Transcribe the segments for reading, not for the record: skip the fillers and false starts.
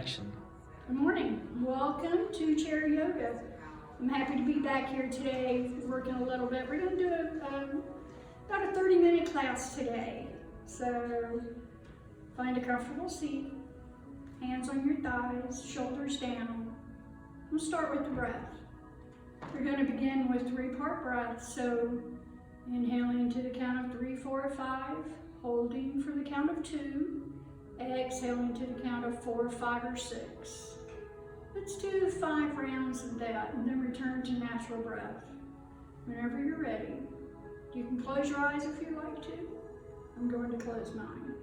action. Good morning. Welcome to Chair Yoga. I'm happy to be back here today, working a little bit. We're going to do about a 30-minute class today. So find a comfortable seat, hands on your thighs, shoulders down. We'll start with the breath. We're going to begin with 3-part breath. So inhaling to the count of 3, 4, 5, holding for the count of 2, exhaling to the count of 4, 5, or 6. Let's do 5 rounds of that and then return to natural breath. Whenever you're ready, you can close your eyes if you like to. I'm going to close mine.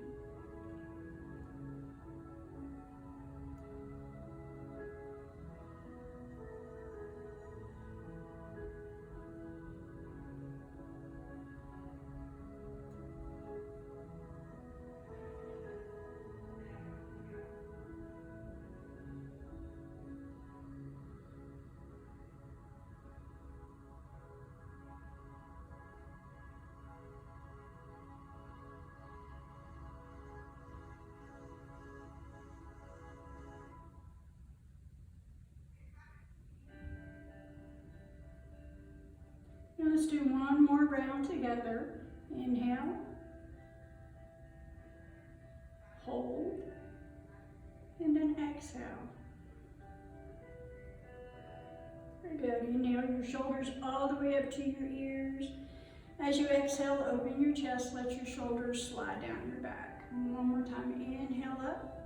Now let's do one more round together. Inhale, hold, and then exhale. Very good. Inhale your shoulders all the way up to your ears. As you exhale, open your chest, let your shoulders slide down your back. One more time. Inhale up,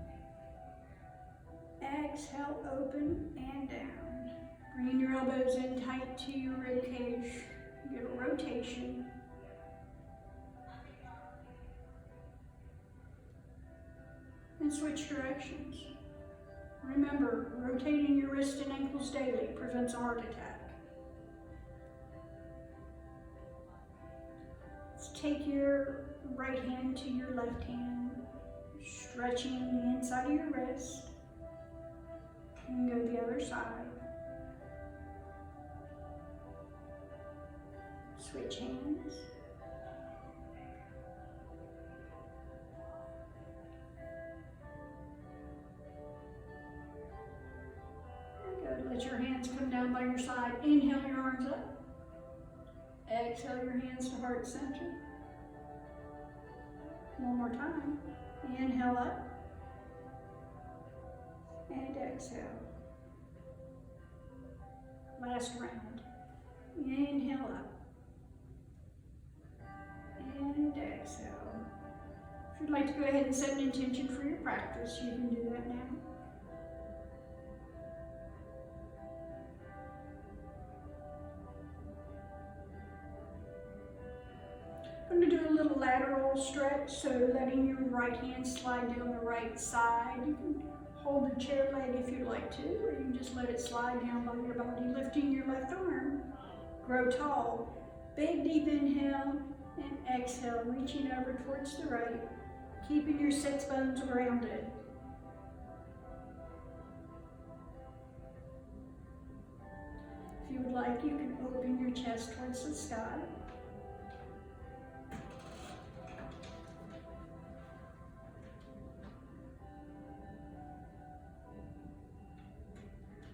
exhale, open and down. Bring your elbows in tight to your rib cage. Get a rotation. And switch directions. Remember, rotating your wrists and ankles daily prevents a heart attack. Let's take your right hand to your left hand, stretching the inside of your wrist, and go the other side. Switch hands. Good. Let your hands come down by your side. Inhale your arms up. Exhale your hands to heart center. One more time. Inhale up. And exhale. Last round. Inhale up. And exhale. If you'd like to go ahead and set an intention for your practice, you can do that now. I'm going to do a little lateral stretch, so letting your right hand slide down the right side. You can hold the chair leg if you'd like to, or you can just let it slide down by your body, lifting your left arm. Grow tall. Big deep inhale. And exhale, reaching over towards the right, keeping your sits bones grounded. If you would like, you can open your chest towards the sky.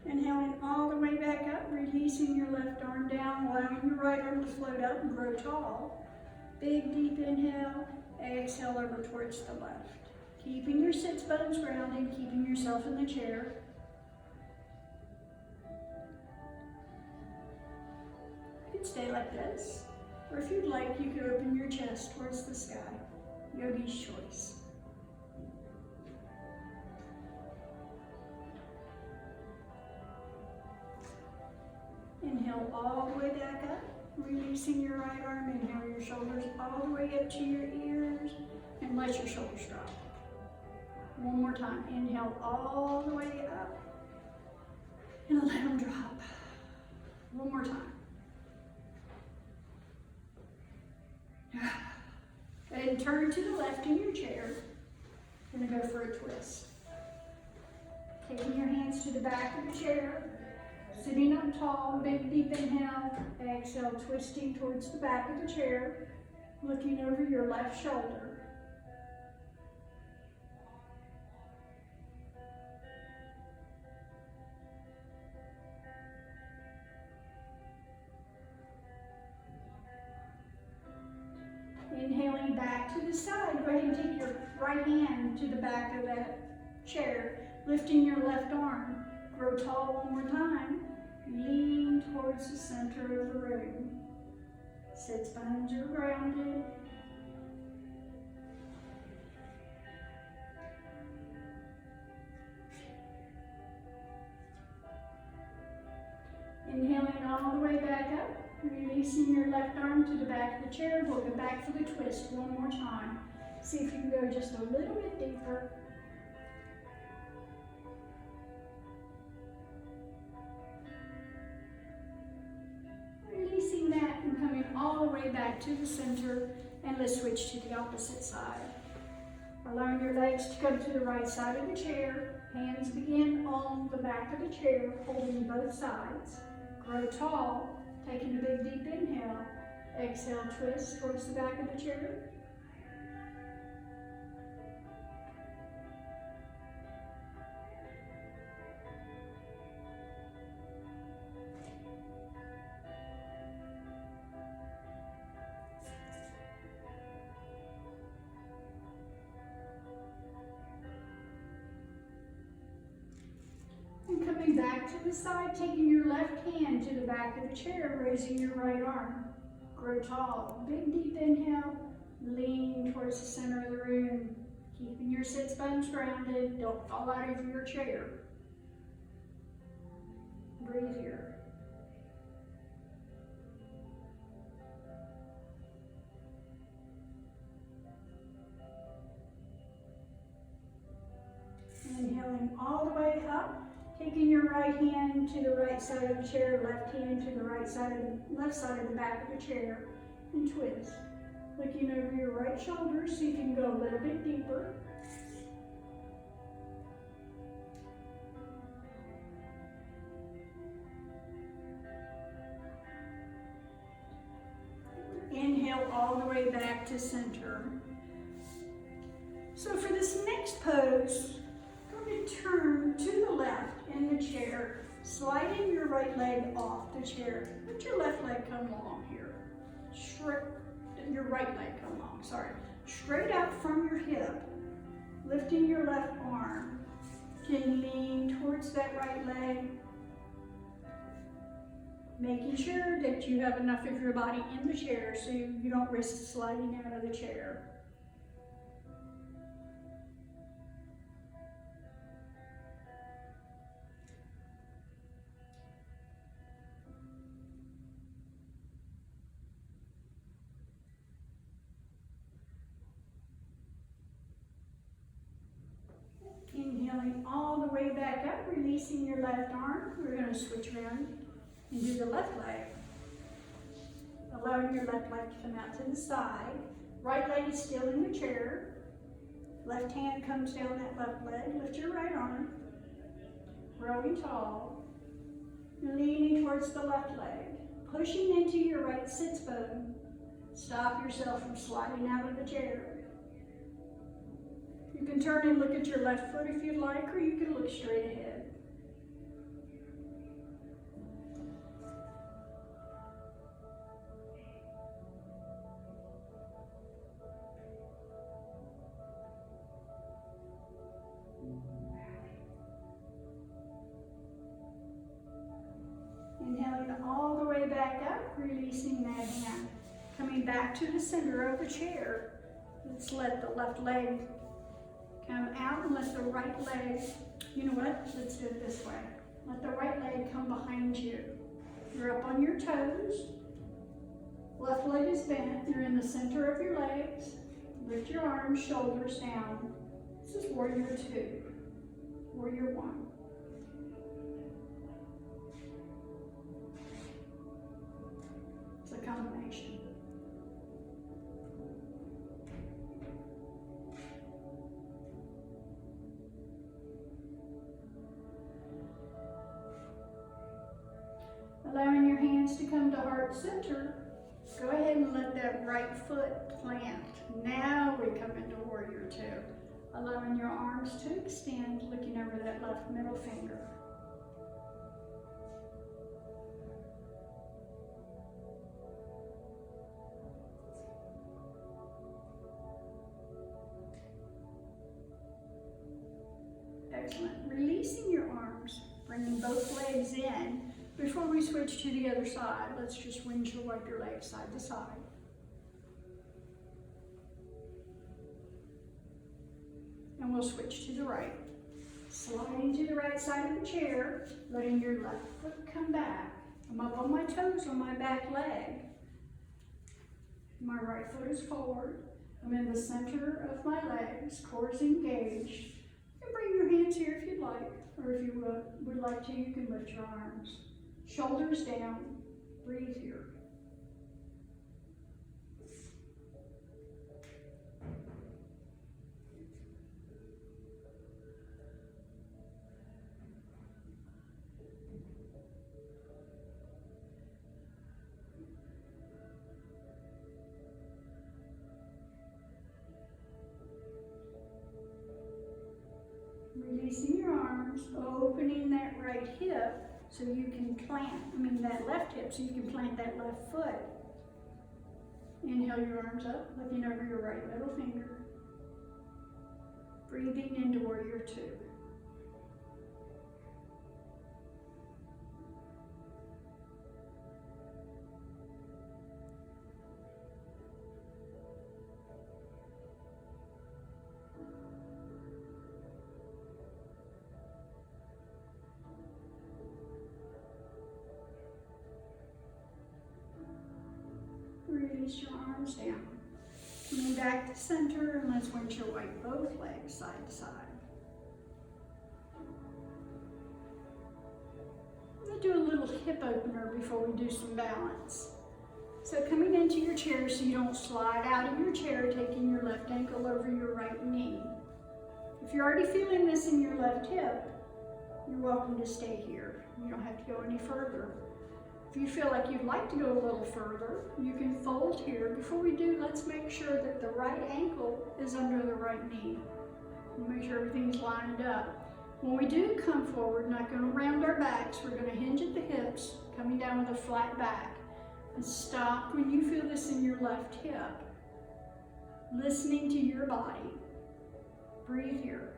Inhaling all the way back up, releasing your left arm down, allowing your right arm to float up and grow tall. Big deep inhale, exhale over towards the left. Keeping your sits bones grounded, keeping yourself in the chair. You can stay like this, or if you'd like, you could open your chest towards the sky. Yogi's choice. Inhale all the way back up. Releasing your right arm, inhale your shoulders all the way up to your ears and let your shoulders drop. One more time, inhale all the way up and let them drop. One more time. And turn to the left in your chair. Gonna go for a twist. Taking your hands to the back of the chair. Sitting up tall, big deep inhale, exhale, twisting towards the back of the chair, looking over your left shoulder. the side, go ahead and take your right hand to the back of that chair, lifting your left arm. Grow tall one more time. Lean towards the center of the room. Sits bones are grounded. Inhaling all the way back up, releasing your left arm to the back of the chair. We'll go back for the twist one more time. See if you can go just a little bit deeper. Releasing that and coming all the way back to the center, and let's switch to the opposite side. Allowing your legs to come to the right side of the chair. Hands begin on the back of the chair, holding both sides. Grow tall, taking a big deep inhale. Exhale, twist towards the back of the chair. And coming back to the side, taking your left hand to the back of the chair, raising your right arm. Grow tall. Big deep inhale. Lean towards the center of the room. Keeping your sits bones grounded. Don't fall out of your chair. Breathe here. Inhaling all the way up. Taking your right hand to the right side of the chair, left hand to the right side of the left side of the back of the chair, and twist. Looking over your right shoulder, so you can go a little bit deeper. Inhale all the way back to center. So for this next pose, turn to the left in the chair, sliding your right leg off the chair. Let your left leg come along here. Your right leg come along, sorry. Straight out from your hip, lifting your left arm. Can lean towards that right leg. Making sure that you have enough of your body in the chair so you don't risk sliding out of the chair. Inhaling all the way back up, releasing your left arm. We're going to switch around and do the left leg. Allowing your left leg to come out to the side. Right leg is still in the chair. Left hand comes down that left leg. Lift your right arm. Growing tall. Leaning towards the left leg. Pushing into your right sits bone. Stop yourself from sliding out of the chair. You can turn and look at your left foot if you'd like, or you can look straight ahead. Inhaling all the way back up, releasing that hand. Coming back to the center of the chair. Let's let the left leg come out and let the right leg, you know what, let's do it this way. Let the right leg come behind you. You're up on your toes. Left leg is bent. You're in the center of your legs. Lift your arms, shoulders down. This is warrior 2, warrior 1. It's a combination. Allowing your hands to come to heart center, go ahead and let that right foot plant. Now we come into warrior 2. Allowing your arms to extend, looking over that left middle finger. stretchment, releasing your arms, bringing both legs in. Before we switch to the other side, let's just windshield wipe your legs side to side. And we'll switch to the right. Sliding to the right side of the chair, letting your left foot come back. I'm up on my toes on my back leg. My right foot is forward. I'm in the center of my legs, core is engaged. You can bring your hands here if you'd like, or if you would like to, you can lift your arms. Shoulders down, breathe here. Releasing your arms, opening that right hip so you can that left hip so you can plant that left foot. Inhale your arms up, looking over your right middle finger. Breathing into warrior two. Release your arms down. Coming back to center, and let's windshield wipe both legs side to side. We'll do a little hip opener before we do some balance. So coming into your chair so you don't slide out of your chair, taking your left ankle over your right knee. If you're already feeling this in your left hip, you're welcome to stay here. You don't have to go any further. If you feel like you'd like to go a little further, you can fold here. Before we do, let's make sure that the right ankle is under the right knee. Make sure everything's lined up. When we do come forward, not going to round our backs, we're going to hinge at the hips, coming down with a flat back. And stop when you feel this in your left hip. Listening to your body. Breathe here.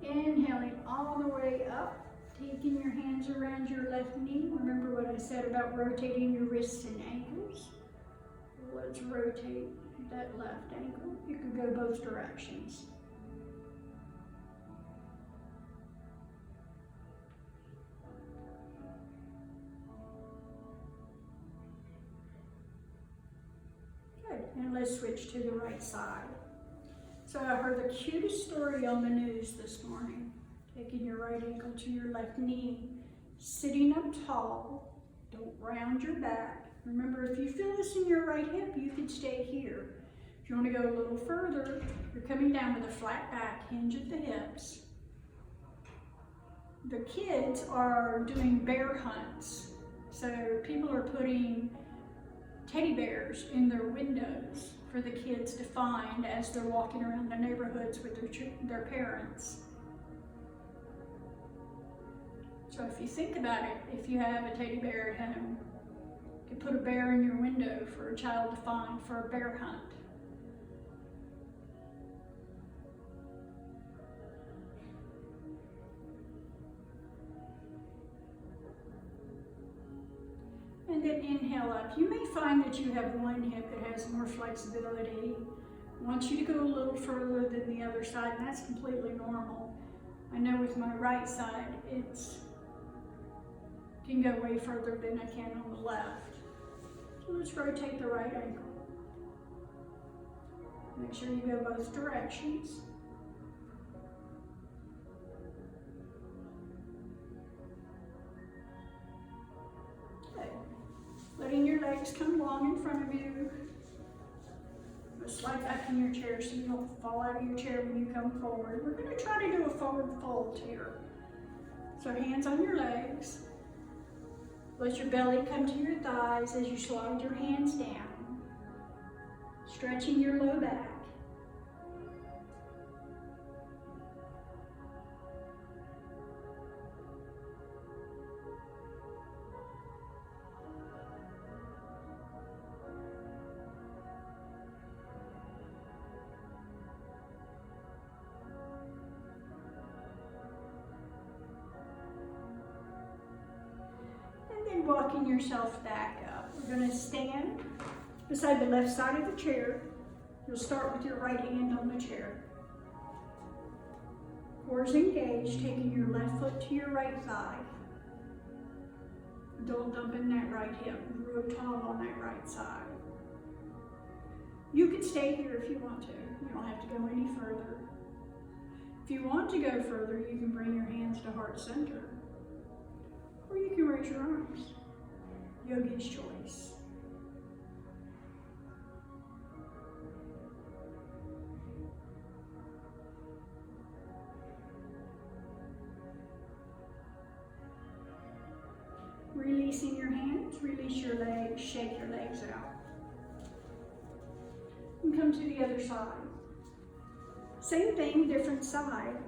Inhaling all the way up, taking your hands around your left knee. Remember what I said about rotating your wrists and ankles? Let's rotate that left ankle. You can go both directions. Good, and let's switch to the right side. So I heard the cutest story on the news this morning. Taking your right ankle to your left knee, sitting up tall, don't round your back. Remember, if you feel this in your right hip, you could stay here. If you want to go a little further, you're coming down with a flat back, hinge at the hips. The kids are doing bear hunts. So people are putting teddy bears in their windows for the kids to find as they're walking around the neighborhoods with their parents. So if you think about it, if you have a teddy bear at home, you could put a bear in your window for a child to find for a bear hunt. And then inhale up. You may find that you have one hip that has more flexibility. I want you to go a little further than the other side, and that's completely normal. I know with my right side, it can go way further than I can on the left. So let's rotate the right ankle. Make sure you go both directions. Letting your legs come long in front of you. Slide back in your chair so you don't fall out of your chair when you come forward. We're going to try to do a forward fold here. So hands on your legs. Let your belly come to your thighs as you slide your hands down, stretching your low back. And walking yourself back up. We're going to stand beside the left side of the chair. You'll start with your right hand on the chair. Cores engaged, taking your left foot to your right thigh. Don't dump in that right hip. Grow tall on that right side. You can stay here if you want to. You don't have to go any further. If you want to go further, you can bring your hands to heart center. Or you can raise your arms. Yogi's choice. Releasing your hands, release your legs, shake your legs out. And come to the other side. Same thing, different side.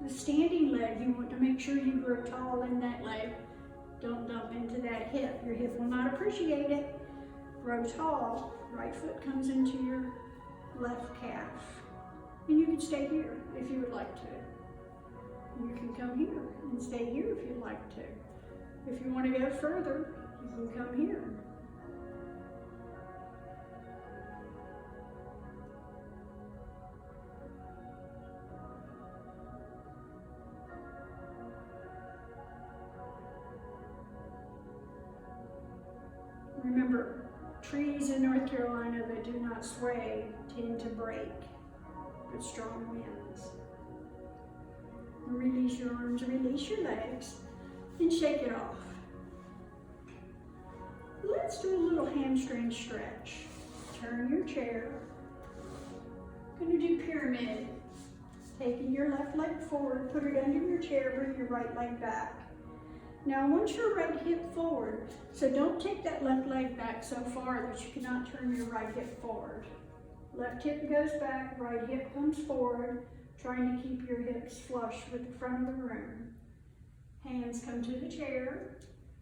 The standing leg, you want to make sure you grow tall in that leg. Don't dump into that hip. Your hip will not appreciate it. Grow tall. Right foot comes into your left calf. And you can stay here if you would like to. You can come here and stay here if you'd like to. If you want to go further, you can come here. Remember, trees in North Carolina that do not sway tend to break with strong winds. Release your arms, release your legs, and shake it off. Let's do a little hamstring stretch. Turn your chair. Going to do pyramid. Taking your left leg forward, put it under your chair, bring your right leg back. Now I want your right hip forward, so don't take that left leg back so far that you cannot turn your right hip forward. Left hip goes back, right hip comes forward, trying to keep your hips flush with the front of the room. Hands come to the chair.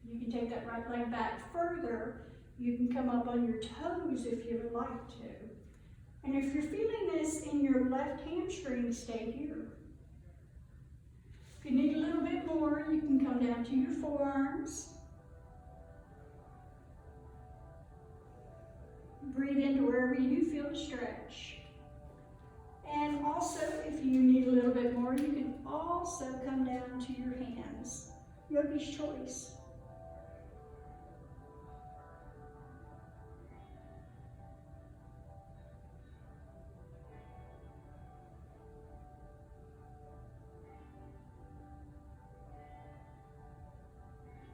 You can take that right leg back further. You can come up on your toes if you would like to. And if you're feeling this in your left hamstring, stay here. If you need a little bit more, you can come down to your forearms. Breathe into wherever you feel the stretch. And also, if you need a little bit more, you can also come down to your hands. Yogi's choice.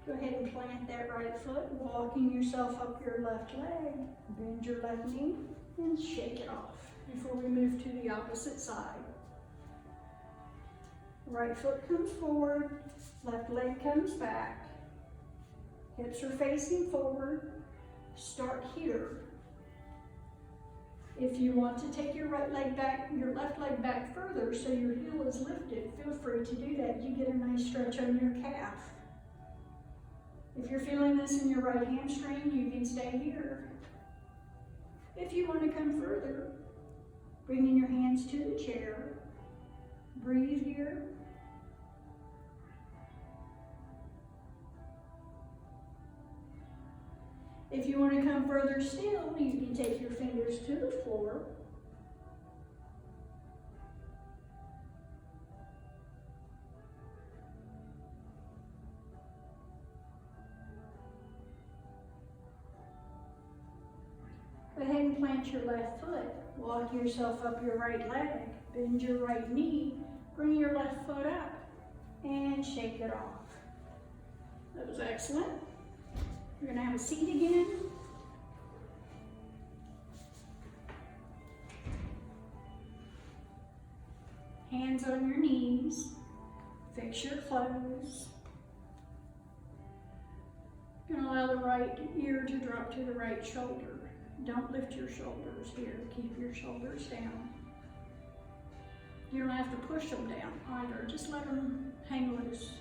Go ahead and plant that right foot, walking yourself up your left leg. Bend your left knee and shake it off before we move to the opposite side. Right foot comes forward, left leg comes back. Hips are facing forward. Start here. If you want to take your right leg back, your left leg back further so your heel is lifted, feel free to do that. You get a nice stretch on your calf. If you're feeling this in your right hamstring, you can stay here. If you want to come further, bringing your hands to the chair, breathe here. If you want to come further still, you can take your fingers to the floor. Go ahead and plant your left foot. Walk yourself up your right leg. Bend your right knee. Bring your left foot up and shake it off. That was excellent. You're going to have a seat again. Hands on your knees. Fix your clothes. Allow the right ear to drop to the right shoulder. Don't lift your shoulders here. Keep your shoulders down. You don't have to push them down either. Just let them hang loose.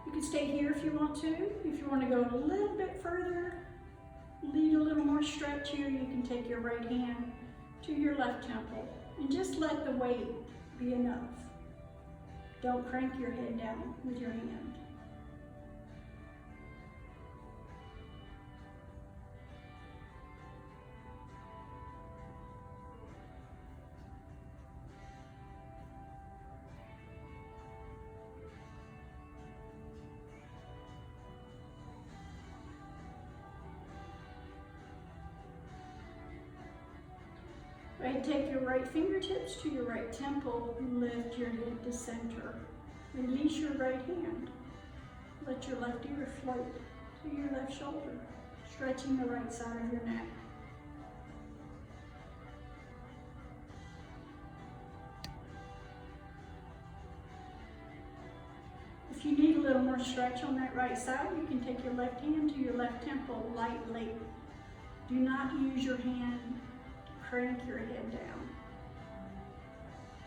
You can stay here if you want to. If you want to go a little bit further, lead a little more stretch here, you can take your right hand to your left temple and just let the weight be enough. Don't crank your head down with your hand. Go ahead, take your right fingertips to your right temple and lift your head to center. Release your right hand. Let your left ear float to your left shoulder, stretching the right side of your neck. If you need a little more stretch on that right side, you can take your left hand to your left temple lightly. Do not use your hand to crank your head down.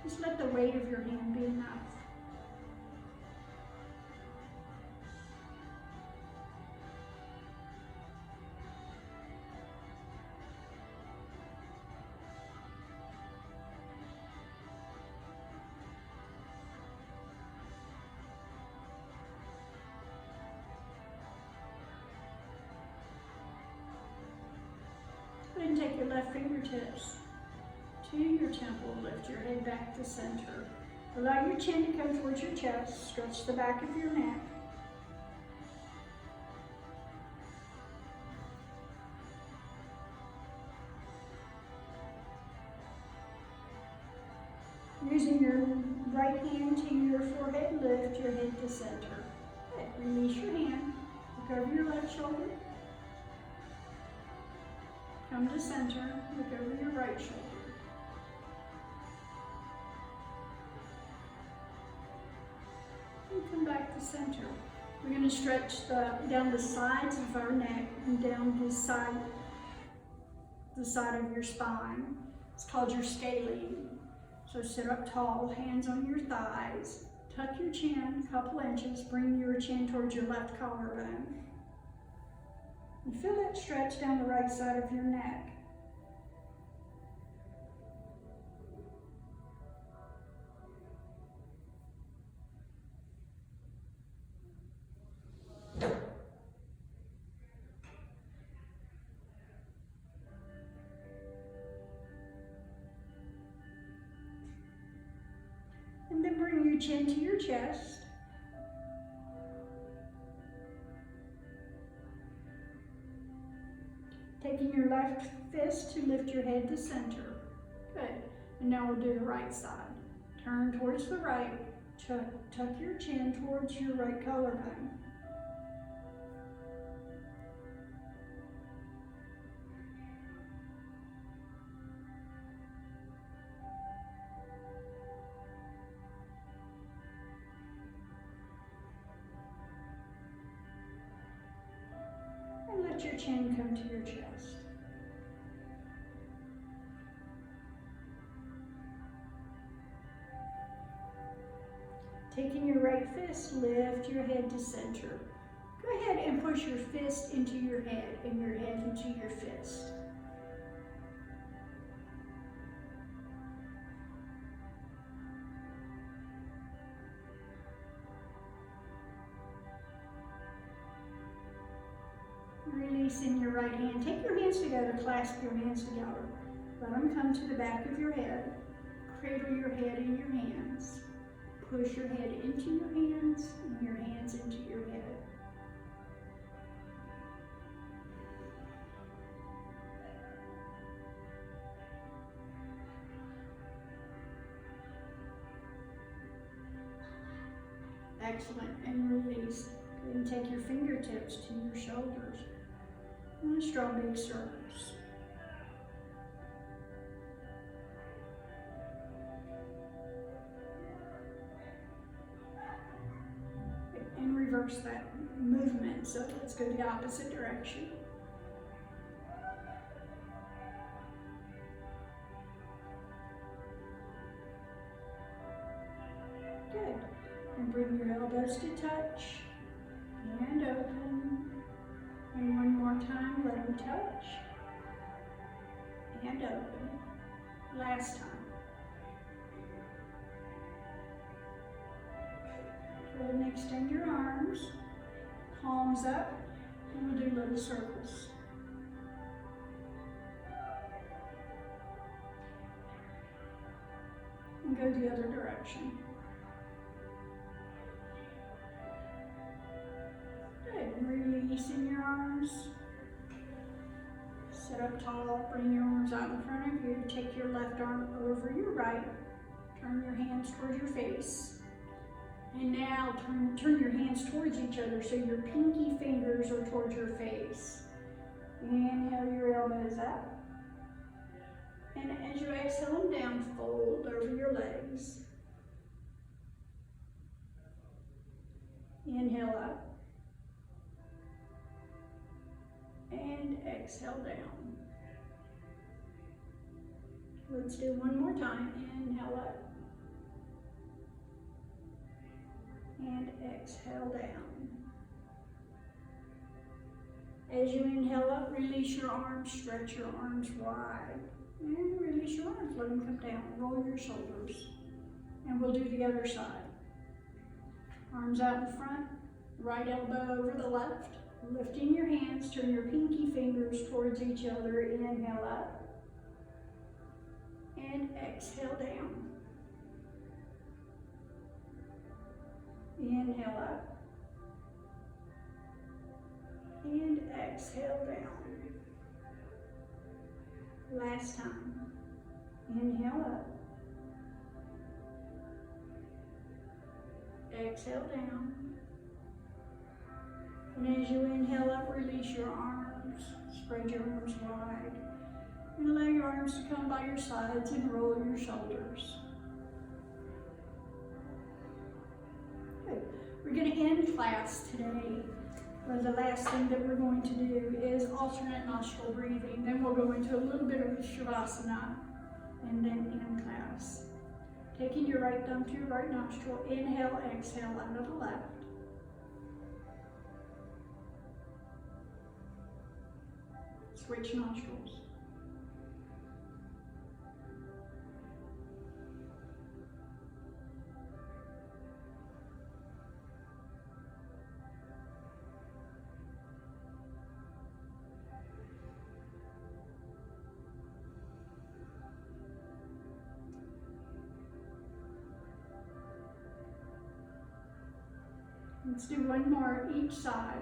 Just let the weight of your hand be enough. Then take your left fingertips to your temple, lift your head back to center. Allow your chin to come towards your chest, stretch the back of your neck. Using your right hand to your forehead, lift your head to center. Good. Release your hand, look over your left shoulder. Come to center, look over your right shoulder. And come back to center. We're going to stretch down the sides of our neck and down the side of your spine. It's called your scalene. So sit up tall, hands on your thighs, tuck your chin a couple inches, bring your chin towards your left collarbone. And feel that stretch down the right side of your neck. And then bring your chin to your chest. Taking your left fist to lift your head to center. Good. And now we'll do the right side. Turn towards the right. Tuck your chin towards your right collarbone. And let your chin come to your chest. Taking your right fist, lift your head to center. Go ahead and push your fist into your head and your head into your fist. Releasing your right hand. Take your hands together, clasp your hands together. Let them come to the back of your head. Cradle your head in your hands. Push your head into your hands and your hands into your head. Excellent. And release. And take your fingertips to your shoulders. And let's draw big circles. reverse that movement. So let's go the opposite direction. Good. And bring your elbows to touch and open. And one more time, let them touch and open. Last time. Go ahead and extend your arms, palms up, and we'll do little circles. And go the other direction. Good. Releasing your arms. Sit up tall, bring your arms out in front of you. Take your left arm over your right. Turn your hands towards your face. And now turn your hands towards each other so your pinky fingers are towards your face. Inhale your elbows up. And as you exhale them down, fold over your legs. Inhale up. And exhale down. Let's do one more time. Inhale up. And exhale down. As you inhale up, release your arms, stretch your arms wide. And release your arms, let them come down. Roll your shoulders. And we'll do the other side. Arms out in front, right elbow over the left. Lifting your hands, turn your pinky fingers towards each other. Inhale up. And exhale down. Inhale up. And exhale down. Last time. Inhale up. Exhale down. And as you inhale up, release your arms. Spread your arms wide. And allow your arms to come by your sides and roll your shoulders. Good. We're going to end class today. The last thing that we're going to do is alternate nostril breathing. Then we'll go into a little bit of Shavasana and then end class. Taking your right thumb to your right nostril, inhale, exhale out of the left. Switch nostrils. Let's do one more each side.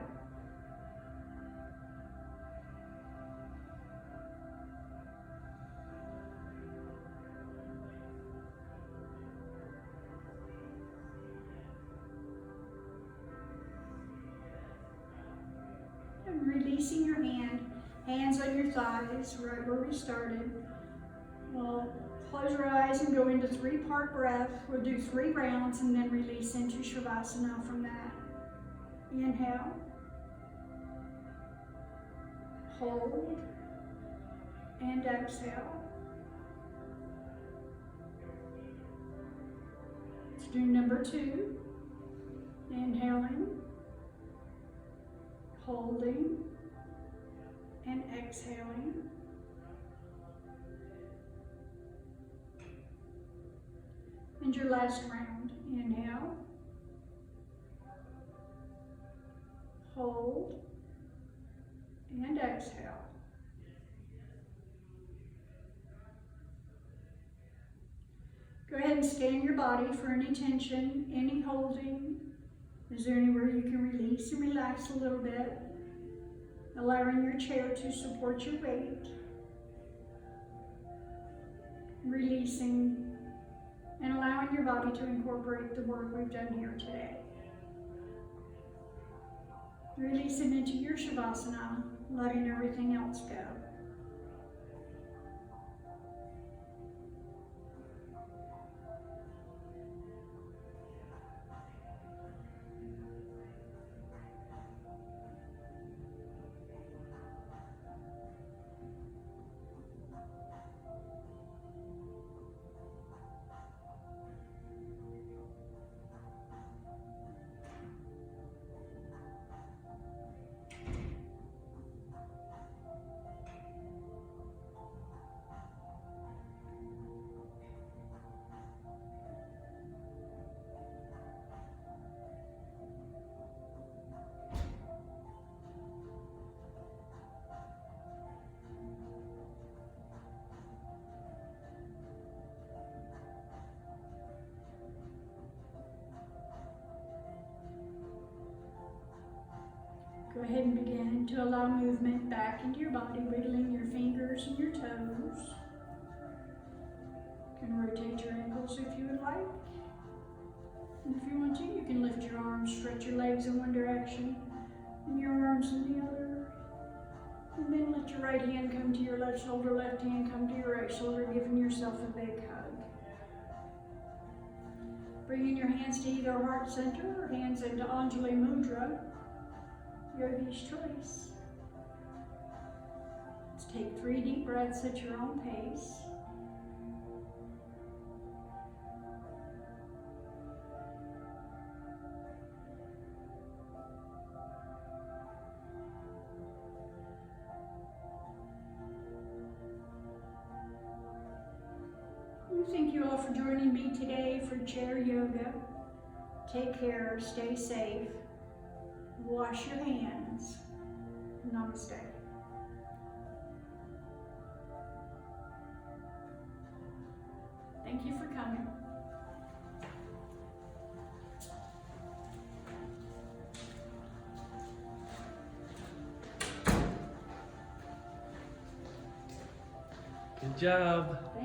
And releasing your hands on your thighs, right where we started. We'll close your eyes and go into 3-part breath. We'll do 3 rounds and then release into Shavasana from that. Inhale, hold, and exhale. Let's do number 2. Inhaling, holding, and exhaling. And your last round. Inhale, hold, and exhale. Go ahead and scan your body for any tension, any holding. Is there anywhere you can release and relax a little bit? Allowing your chair to support your weight. Releasing and allowing your body to incorporate the work we've done here today. Releasing into your Shavasana, letting everything else go. Go ahead and begin to allow movement back into your body, wiggling your fingers and your toes. You can rotate your ankles if you would like. And if you want to, you can lift your arms, stretch your legs in one direction and your arms in the other. And then let your right hand come to your left shoulder, left hand come to your right shoulder, giving yourself a big hug. Bringing your hands to either heart center or hands into Anjali Mudra, Yogi's choice. Let's take 3 deep breaths at your own pace. Thank you all for joining me today for chair yoga. Take care, stay safe, wash your hands. Namaste. Thank you for coming. Good job. Thank you.